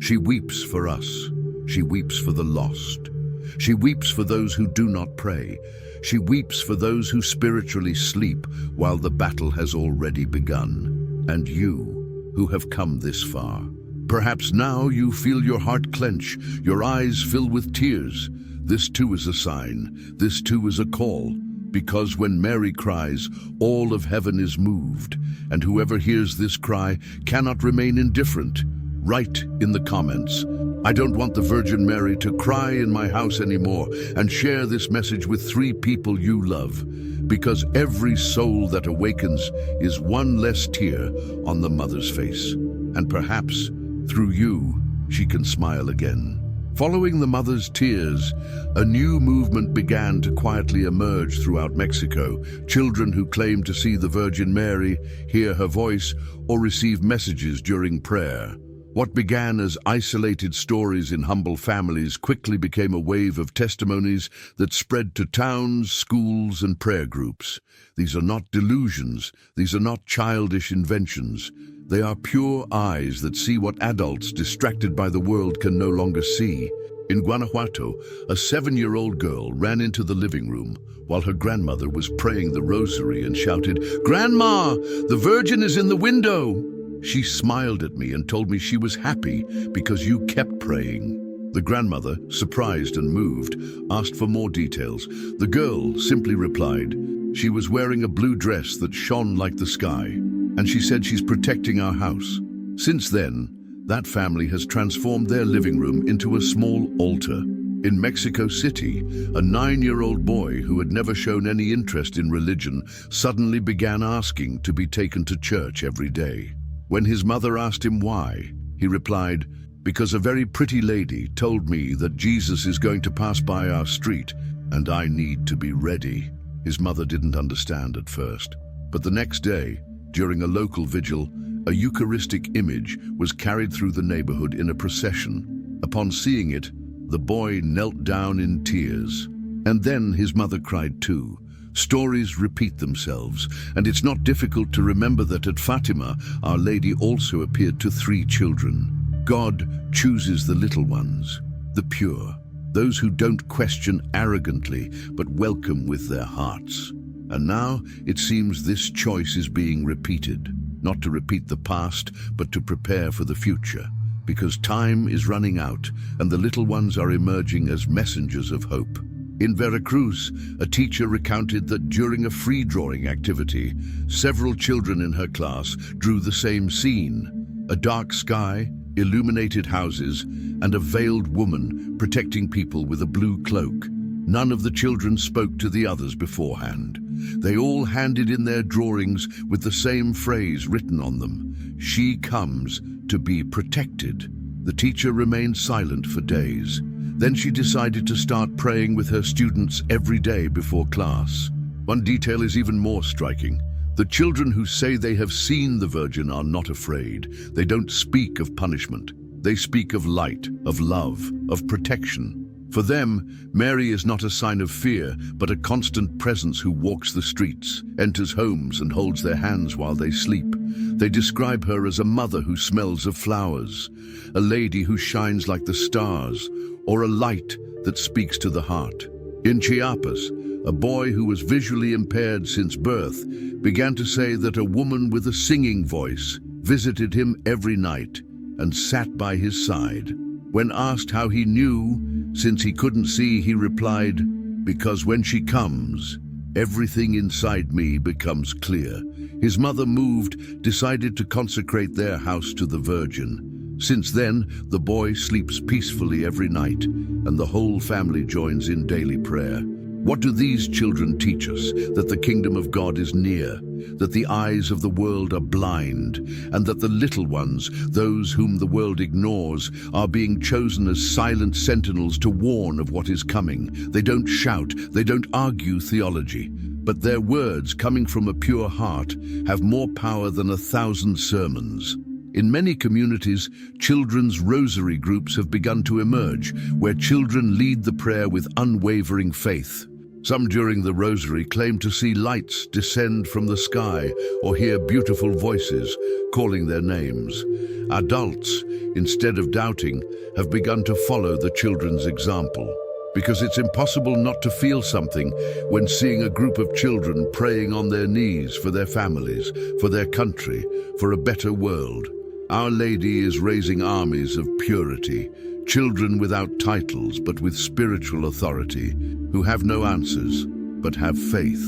Speaker 1: She weeps for us. She weeps for the lost. She weeps for those who do not pray. She weeps for those who spiritually sleep while the battle has already begun. And you, who have come this far, perhaps now you feel your heart clench, your eyes fill with tears. This too is a sign. This too is a call. Because when Mary cries, all of heaven is moved, and whoever hears this cry cannot remain indifferent. Write in the comments, "I don't want the Virgin Mary to cry in my house anymore," and share this message with 3 people you love, because every soul that awakens is one less tear on the mother's face. And perhaps, through you, she can smile again. Following the mother's tears, a new movement began to quietly emerge throughout Mexico. Children who claimed to see the Virgin Mary, hear her voice, or receive messages during prayer. What began as isolated stories in humble families quickly became a wave of testimonies that spread to towns, schools, and prayer groups. These are not delusions. These are not childish inventions. They are pure eyes that see what adults distracted by the world can no longer see. In Guanajuato, a 7-year-old girl ran into the living room while her grandmother was praying the rosary and shouted, "Grandma, the Virgin is in the window!" She smiled at me and told me she was happy because you kept praying. The grandmother, surprised and moved, asked for more details. The girl simply replied, "She was wearing a blue dress that shone like the sky, and she said she's protecting our house." Since then, that family has transformed their living room into a small altar. In Mexico City, a 9-year-old boy who had never shown any interest in religion suddenly began asking to be taken to church every day. When his mother asked him why, he replied, "Because a very pretty lady told me that Jesus is going to pass by our street, and I need to be ready." His mother didn't understand at first, but the next day, during a local vigil, a Eucharistic image was carried through the neighborhood in a procession. Upon seeing it, the boy knelt down in tears, and then his mother cried too. Stories repeat themselves, and it's not difficult to remember that at Fatima, Our Lady also appeared to 3 children. God chooses the little ones, the pure, those who don't question arrogantly, but welcome with their hearts. And now it seems this choice is being repeated, not to repeat the past, but to prepare for the future, because time is running out and the little ones are emerging as messengers of hope. In Veracruz, a teacher recounted that during a free drawing activity, several children in her class drew the same scene: a dark sky, illuminated houses, and a veiled woman protecting people with a blue cloak. None of the children spoke to the others beforehand. They all handed in their drawings with the same phrase written on them: "She comes to be protected." The teacher remained silent for days. Then she decided to start praying with her students every day before class. One detail is even more striking. The children who say they have seen the Virgin are not afraid. They don't speak of punishment. They speak of light, of love, of protection. For them, Mary is not a sign of fear, but a constant presence who walks the streets, enters homes, and holds their hands while they sleep. They describe her as a mother who smells of flowers, a lady who shines like the stars, or a light that speaks to the heart. In Chiapas, a boy who was visually impaired since birth began to say that a woman with a singing voice visited him every night and sat by his side. When asked how he knew, since he couldn't see, he replied, "Because when she comes, everything inside me becomes clear." His mother, moved, decided to consecrate their house to the Virgin. Since then, the boy sleeps peacefully every night, and the whole family joins in daily prayer. What do these children teach us? That the kingdom of God is near, that the eyes of the world are blind, and that the little ones, those whom the world ignores, are being chosen as silent sentinels to warn of what is coming. They don't shout, they don't argue theology, but their words, coming from a pure heart, have more power than 1,000 sermons. In many communities, children's rosary groups have begun to emerge, where children lead the prayer with unwavering faith. Some during the rosary claim to see lights descend from the sky or hear beautiful voices calling their names. Adults, instead of doubting, have begun to follow the children's example. because it's impossible not to feel something when seeing a group of children praying on their knees for their families, for their country, for a better world. Our Lady is raising armies of purity, children without titles but with spiritual authority, who have no answers but have faith,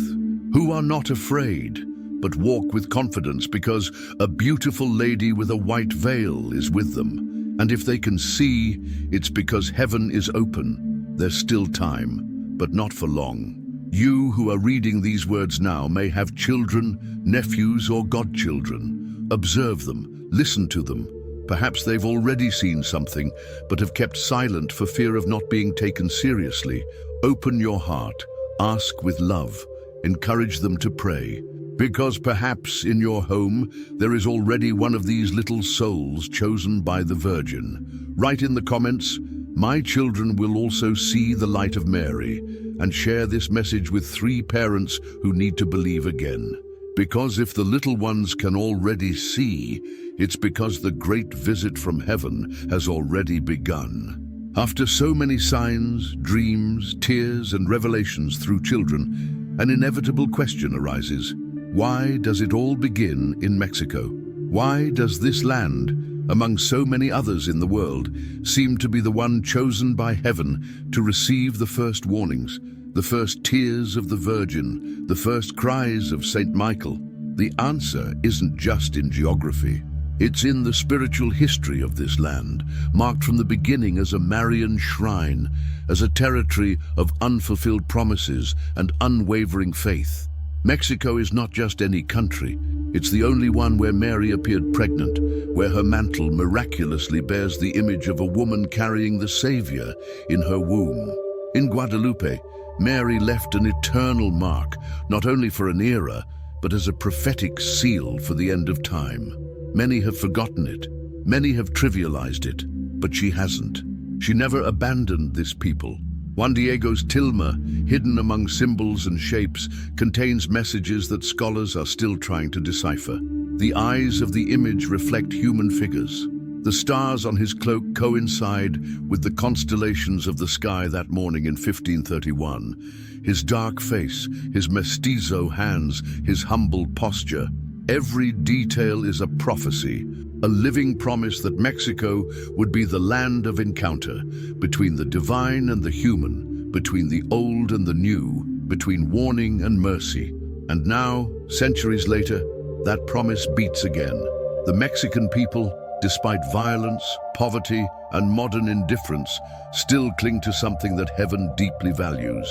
Speaker 1: who are not afraid but walk with confidence because a beautiful lady with a white veil is with them. And if they can see, it's because heaven is open. There's still time, but not for long. You who are reading these words now may have children, nephews, or godchildren. Observe them, listen to them. Perhaps they've already seen something, but have kept silent for fear of not being taken seriously. Open your heart, ask with love, encourage them to pray. Because perhaps in your home there is already one of these little souls chosen by the Virgin. Write in the comments, "My children will also see the light of Mary," and share this message with 3 parents who need to believe again. Because if the little ones can already see, it's because the great visit from heaven has already begun. After so many signs, dreams, tears, and revelations through children, an inevitable question arises. Why does it all begin in Mexico? Why does this land, among so many others in the world, seem to be the one chosen by heaven to receive the first warnings, the first tears of the Virgin, the first cries of Saint Michael? The answer isn't just in geography. It's in the spiritual history of this land, marked from the beginning as a Marian shrine, as a territory of unfulfilled promises and unwavering faith. Mexico is not just any country. It's the only one where Mary appeared pregnant, where her mantle miraculously bears the image of a woman carrying the Savior in her womb. In Guadalupe, Mary left an eternal mark, not only for an era, but as a prophetic seal for the end of time. Many have forgotten it, many have trivialized it, but she hasn't. She never abandoned this people. Juan Diego's tilma, hidden among symbols and shapes, contains messages that scholars are still trying to decipher. The eyes of the image reflect human figures. The stars on his cloak coincide with the constellations of the sky that morning in 1531. His dark face, his mestizo hands, his humble posture. Every detail is a prophecy, a living promise that Mexico would be the land of encounter between the divine and the human, between the old and the new, between warning and mercy. And now, centuries later, that promise beats again. The Mexican people, despite violence, poverty, and modern indifference, still cling to something that heaven deeply values: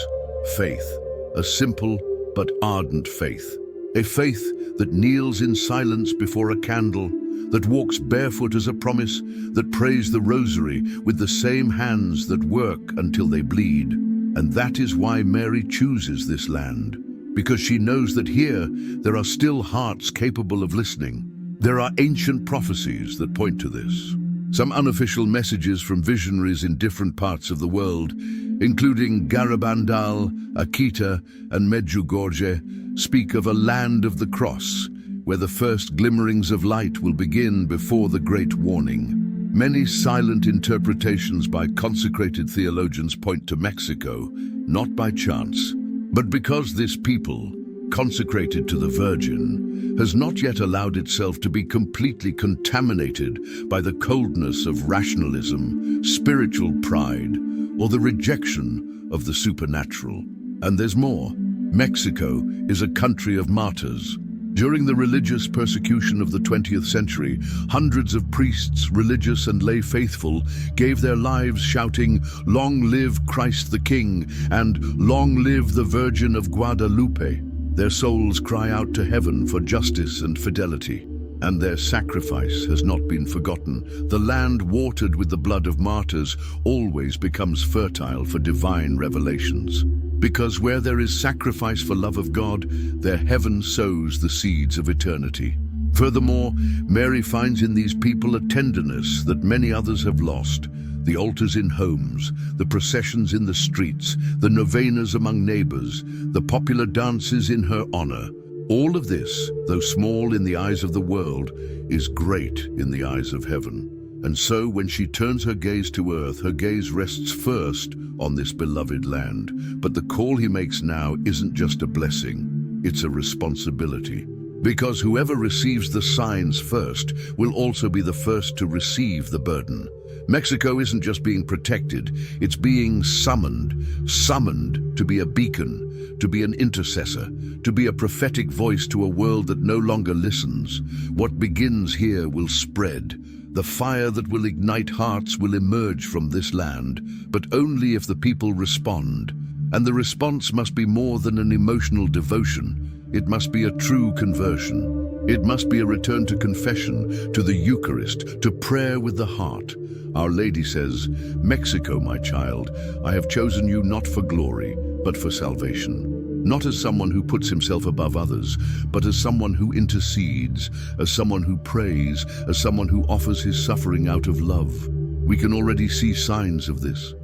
Speaker 1: faith, a simple but ardent faith. A faith that kneels in silence before a candle, that walks barefoot as a promise, that prays the rosary with the same hands that work until they bleed. And that is why Mary chooses this land, because she knows that here there are still hearts capable of listening. There are ancient prophecies that point to this. Some unofficial messages from visionaries in different parts of the world, including Garabandal, Akita, and Medjugorje, speak of a land of the cross, where the first glimmerings of light will begin before the great warning. Many silent interpretations by consecrated theologians point to Mexico, not by chance, but because this people, consecrated to the Virgin, has not yet allowed itself to be completely contaminated by the coldness of rationalism, spiritual pride, or the rejection of the supernatural. And there's more. Mexico is a country of martyrs. During the religious persecution of the 20th century, hundreds of priests, religious and lay faithful, gave their lives shouting, "Long live Christ the King," and "Long live the Virgin of Guadalupe." Their souls cry out to heaven for justice and fidelity, and their sacrifice has not been forgotten. The land watered with the blood of martyrs always becomes fertile for divine revelations. Because where there is sacrifice for love of God, there heaven sows the seeds of eternity. Furthermore, Mary finds in these people a tenderness that many others have lost. The altars in homes, the processions in the streets, the novenas among neighbors, the popular dances in her honor. All of this, though small in the eyes of the world, is great in the eyes of heaven. And so when she turns her gaze to earth, her gaze rests first on this beloved land. But the call he makes now isn't just a blessing, it's a responsibility. Because whoever receives the signs first will also be the first to receive the burden. Mexico isn't just being protected, it's being summoned to be a beacon, to be an intercessor, to be a prophetic voice to a world that no longer listens. What begins here will spread. The fire that will ignite hearts will emerge from this land, but only if the people respond. And the response must be more than an emotional devotion. It must be a true conversion. It must be a return to confession, to the Eucharist, to prayer with the heart. Our Lady says, "Mexico, my child, I have chosen you not for glory, but for salvation." Not as someone who puts himself above others, but as someone who intercedes, as someone who prays, as someone who offers his suffering out of love. We can already see signs of this.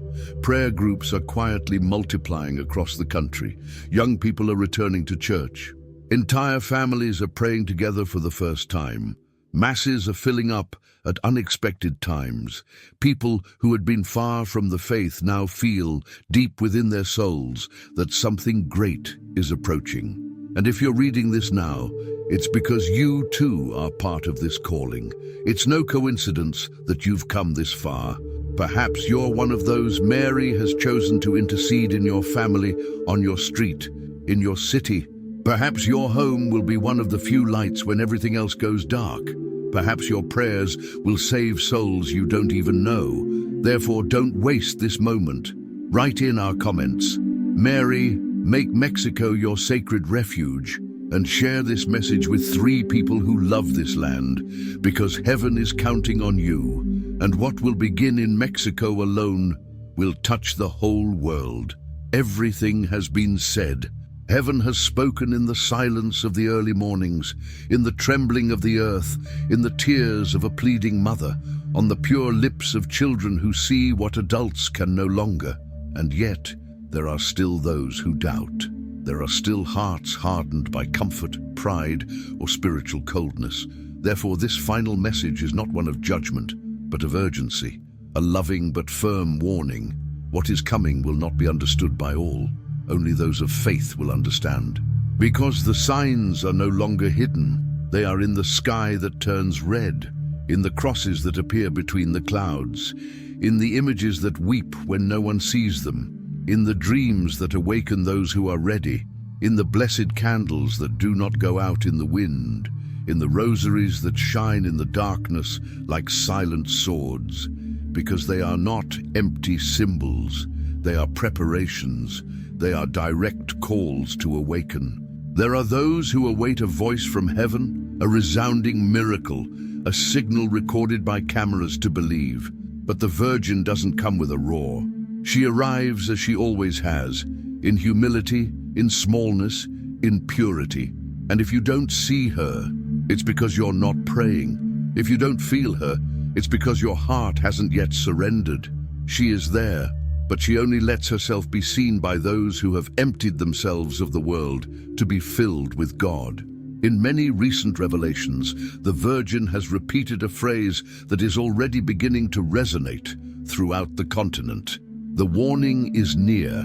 Speaker 1: Prayer groups are quietly multiplying across the country. Young people are returning to church. Entire families are praying together for the first time. Masses are filling up at unexpected times. People who had been far from the faith now feel, deep within their souls, that something great is approaching. And if you're reading this now, it's because you too are part of this calling. It's no coincidence that you've come this far. Perhaps you're one of those Mary has chosen to intercede in your family, on your street, in your city. Perhaps your home will be one of the few lights when everything else goes dark. Perhaps your prayers will save souls you don't even know. Therefore, don't waste this moment. Write in our comments, "Mary, make Mexico your sacred refuge," and share this message with 3 people who love this land, because heaven is counting on you. And what will begin in Mexico alone will touch the whole world. Everything has been said. Heaven has spoken in the silence of the early mornings, in the trembling of the earth, in the tears of a pleading mother, on the pure lips of children who see what adults can no longer. And yet, there are still those who doubt. There are still hearts hardened by comfort, pride, or spiritual coldness. Therefore, this final message is not one of judgment, but of urgency, a loving but firm warning. What is coming will not be understood by all. Only those of faith will understand. Because the signs are no longer hidden. They are in the sky that turns red, in the crosses that appear between the clouds, in the images that weep when no one sees them, in the dreams that awaken those who are ready, in the blessed candles that do not go out in the wind, in the rosaries that shine in the darkness like silent swords, because they are not empty symbols, they are preparations, they are direct calls to awaken. There are those who await a voice from heaven, a resounding miracle, a signal recorded by cameras to believe. But the Virgin doesn't come with a roar. She arrives as she always has, in humility, in smallness, in purity. And if you don't see her, it's because you're not praying. If you don't feel her, it's because your heart hasn't yet surrendered. She is there, but she only lets herself be seen by those who have emptied themselves of the world to be filled with God. In many recent revelations, the Virgin has repeated a phrase that is already beginning to resonate throughout the continent. The warning is near,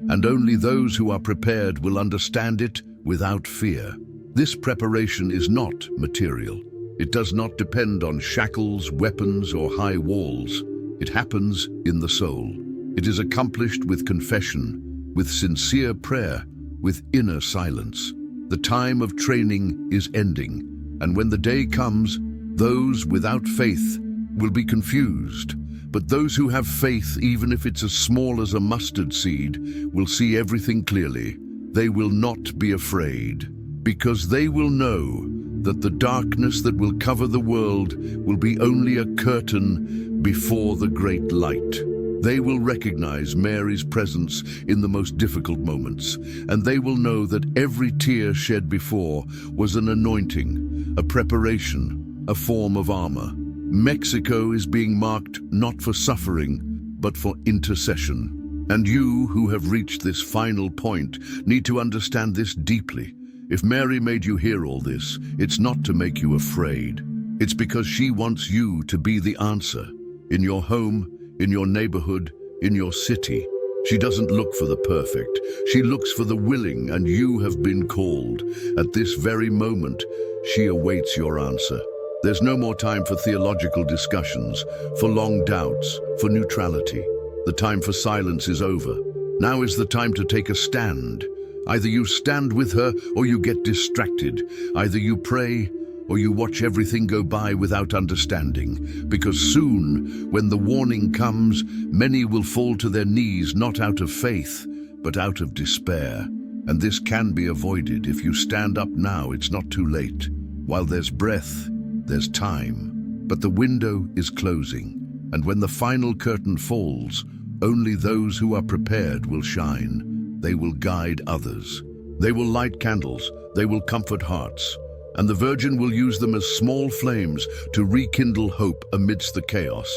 Speaker 1: and only those who are prepared will understand it without fear. This preparation is not material. It does not depend on shackles, weapons, or high walls. It happens in the soul. It is accomplished with confession, with sincere prayer, with inner silence. The time of training is ending, and when the day comes, those without faith will be confused. But those who have faith, even if it's as small as a mustard seed, will see everything clearly. They will not be afraid, because they will know that the darkness that will cover the world will be only a curtain before the great light. They will recognize Mary's presence in the most difficult moments, and they will know that every tear shed before was an anointing, a preparation, a form of armor. Mexico is being marked not for suffering, but for intercession. And you, who have reached this final point, need to understand this deeply. If Mary made you hear all this, it's not to make you afraid. It's because she wants you to be the answer. In your home, in your neighborhood, in your city. She doesn't look for the perfect. She looks for the willing, and you have been called. At this very moment, she awaits your answer. There's no more time for theological discussions, for long doubts, for neutrality. The time for silence is over. Now is the time to take a stand. Either you stand with her or you get distracted. Either you pray or you watch everything go by without understanding. Because soon, when the warning comes, many will fall to their knees not out of faith, but out of despair. And this can be avoided. If you stand up now, it's not too late. While there's breath, there's time. But the window is closing. And when the final curtain falls, only those who are prepared will shine. They will guide others. They will light candles. They will comfort hearts. And the Virgin will use them as small flames to rekindle hope amidst the chaos.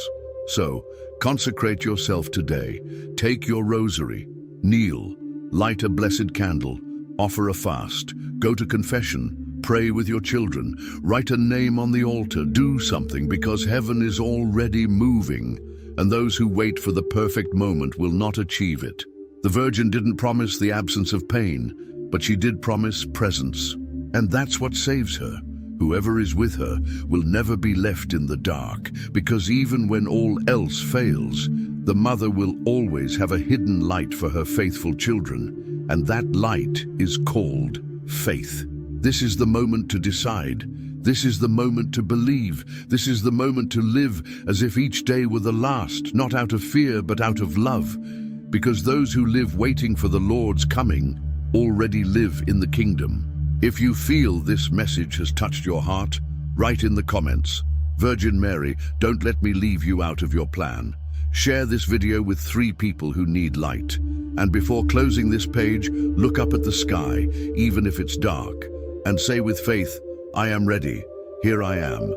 Speaker 1: So, consecrate yourself today. Take your rosary. Kneel. Light a blessed candle. Offer a fast. Go to confession. Pray with your children. Write a name on the altar. Do something, because heaven is already moving. And those who wait for the perfect moment will not achieve it. The Virgin didn't promise the absence of pain, but she did promise presence. And that's what saves her. Whoever is with her will never be left in the dark, because even when all else fails, the mother will always have a hidden light for her faithful children, and that light is called faith. This is the moment to decide. This is the moment to believe. This is the moment to live as if each day were the last, not out of fear, but out of love. Because those who live waiting for the Lord's coming already live in the kingdom. If you feel this message has touched your heart, write in the comments, "Virgin Mary, don't let me leave you out of your plan." Share this video with 3 people who need light. And before closing this page, look up at the sky, even if it's dark, and say with faith, "I am ready. Here I am.